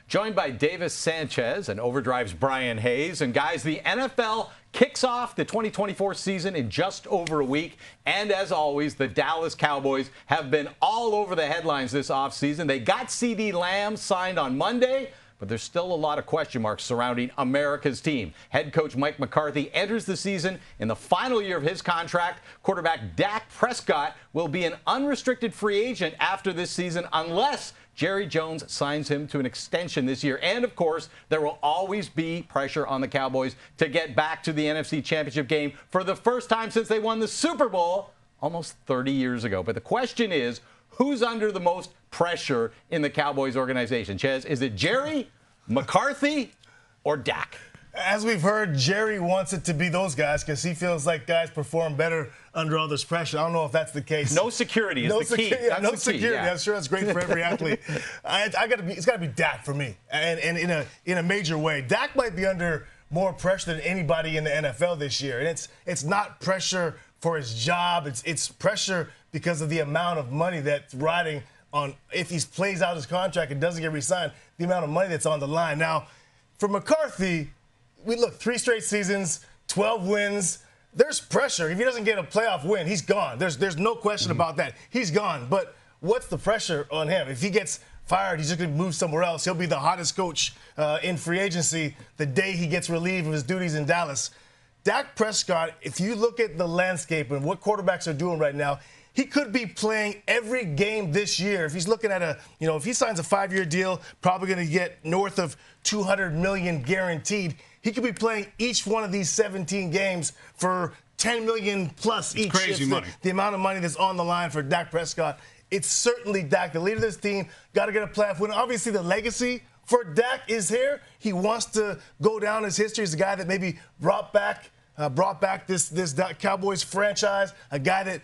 joined by Davis Sanchez and Overdrive's Bryan Hayes. And guys, the NFL kicks off the 2024 season in just over a week. And as always, the Dallas Cowboys have been all over the headlines this offseason. They got CeeDee Lamb signed on Monday, but there's still a lot of question marks surrounding America's team. Head coach Mike McCarthy enters the season in the final year of his contract. Quarterback Dak Prescott will be an unrestricted free agent after this season unless Jerry Jones signs him to an extension this year. And, of course, there will always be pressure on the Cowboys to get back to the NFC Championship game for the first time since they won the Super Bowl almost 30 years ago. But the question is, who's under the most pressure in the Cowboys organization? Chez, is it Jerry, McCarthy, or Dak? As we've heard, Jerry wants it to be those guys because he feels like guys perform better under all this pressure. I don't know if that's the case. No security is the key. Yeah, no the security. Key, yeah. I'm sure that's great for every athlete. It's got to be Dak for me, and in a major way. Dak might be under more pressure than anybody in the NFL this year, and it's not pressure for his job. It's pressure because of the amount of money that's riding on if he plays out his contract and doesn't get re-signed. The amount of money that's on the line now. For McCarthy, we look 3 straight seasons, 12 wins. There's pressure. If he doesn't get a playoff win, he's gone. There's no question about that. He's gone. But what's the pressure on him? If he gets fired, he's just going to move somewhere else. He'll be the hottest coach in free agency the day he gets relieved of his duties in Dallas. Dak Prescott, if you look at the landscape and what quarterbacks are doing right now, he could be playing every game this year. If he's looking at if he signs a 5-year deal, probably going to get north of $200 million guaranteed. He could be playing each one of these 17 games for $10 million plus each. Crazy money. The amount of money that's on the line for Dak Prescott. It's certainly Dak, the leader of this team, got to get a playoff win. Obviously, the legacy for Dak is here. He wants to go down as history as the guy that maybe brought back this Cowboys franchise, a guy that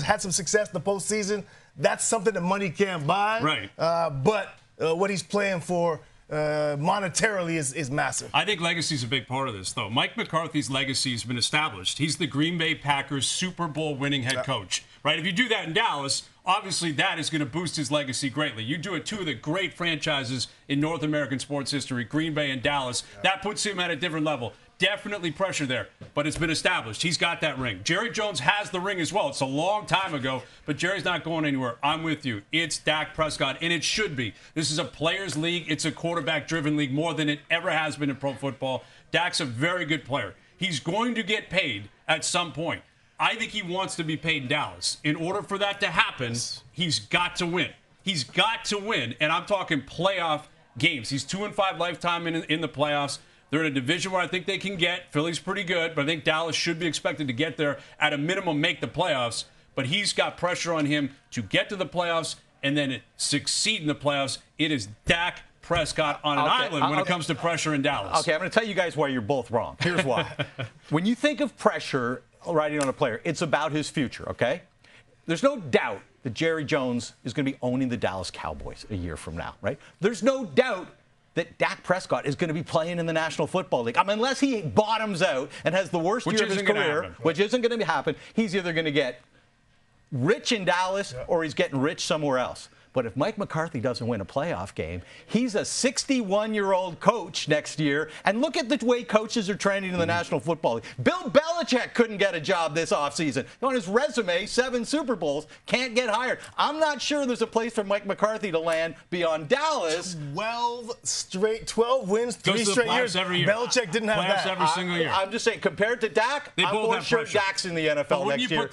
had some success in the postseason. That's something that money can't buy. Right. But what he's playing for monetarily is massive. I think legacy is a big part of this, though. Mike McCarthy's legacy has been established. He's the Green Bay Packers Super Bowl winning head coach, right? If you do that in Dallas, obviously that is going to boost his legacy greatly. You do it two of the great franchises in North American sports history, Green Bay and Dallas. That puts him at a different level. Definitely pressure there, but it's been established. He's got that ring. Jerry Jones has the ring as well. It's a long time ago, but Jerry's not going anywhere. I'm with you. It's Dak Prescott, and it should be. This is a players' league. It's a quarterback-driven league more than it ever has been in pro football. Dak's a very good player. He's going to get paid at some point. I think he wants to be paid in Dallas. In order for that to happen, he's got to win. He's got to win, and I'm talking playoff games. He's 2-5 lifetime in the playoffs. They're in a division where I think they can get. Philly's pretty good, but I think Dallas should be expected to get there, at a minimum make the playoffs. But he's got pressure on him to get to the playoffs and then succeed in the playoffs. It is Dak Prescott on an island when it comes to pressure in Dallas. Okay, I'm going to tell you guys why you're both wrong. Here's why. When you think of pressure riding on a player, it's about his future, okay? There's no doubt that Jerry Jones is going to be owning the Dallas Cowboys a year from now, right? There's no doubt that Dak Prescott is going to be playing in the National Football League. unless he bottoms out and has the worst year of his career, which isn't going to happen, he's either going to get rich in Dallas or he's getting rich somewhere else. But if Mike McCarthy doesn't win a playoff game, he's a 61-year-old coach next year. And look at the way coaches are trending in the National Football League. Bill Belichick couldn't get a job this offseason. On his resume, 7 Super Bowls, can't get hired. I'm not sure there's a place for Mike McCarthy to land beyond Dallas. 12 wins, 3 straight years. Every year. Belichick didn't have playoffs that. every single year. I'm just saying, compared to Dak, I'm more sure Dak's in the NFL next year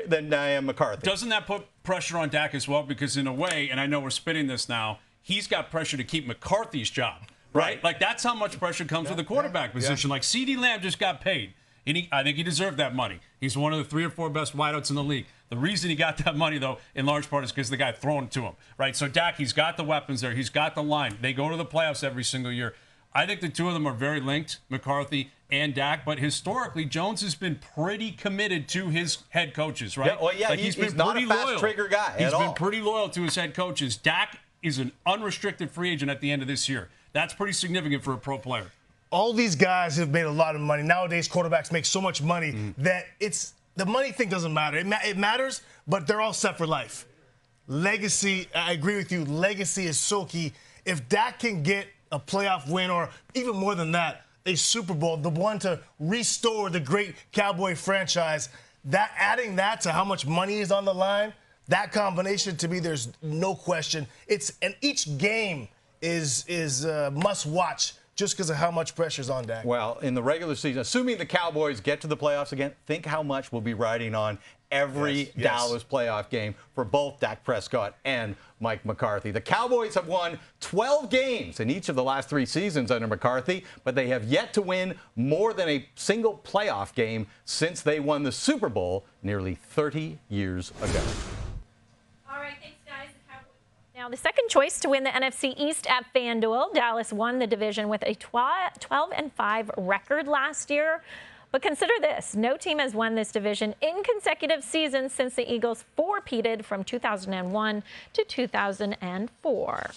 than I am McCarthy. Doesn't that put pressure on Dak as well? Because in a way, and I know we're spinning this now, he's got pressure to keep McCarthy's job, right? Like, that's how much pressure comes with the quarterback position. Like, CeeDee Lamb just got paid, and I think he deserved that money. He's one of the 3 or 4 best wideouts in the league. The reason he got that money, though, in large part is because the guy thrown it to him, right? So Dak, he's got the weapons there. He's got the line. They go to the playoffs every single year. I think the two of them are very linked, McCarthy and Dak, but historically, Jones has been pretty committed to his head coaches, right? Like he's not a fast trigger guy He's been pretty loyal to his head coaches. Dak is an unrestricted free agent at the end of this year. That's pretty significant for a pro player. All these guys have made a lot of money. Nowadays, quarterbacks make so much money that the money thing doesn't matter. It matters, but they're all set for life. Legacy, I agree with you, legacy is so key. If Dak can get a playoff win, or even more than that, a Super Bowl, the one to restore the great Cowboy franchise. That adding that to how much money is on the line, that combination, to me, there's no question. And each game is must watch just because of how much pressure's on Dak. Well, in the regular season, assuming the Cowboys get to the playoffs again, think how much we'll be riding on every Dallas playoff game for both Dak Prescott and Mike McCarthy. The Cowboys have won 12 games in each of the last 3 seasons under McCarthy, but they have yet to win more than a single playoff game since they won the Super Bowl nearly 30 years ago. All right, thanks, guys. Now, the second choice to win the NFC East at FanDuel, Dallas won the division with a 12-5 record last year. But consider this, no team has won this division in consecutive seasons since the Eagles four-peated from 2001 to 2004.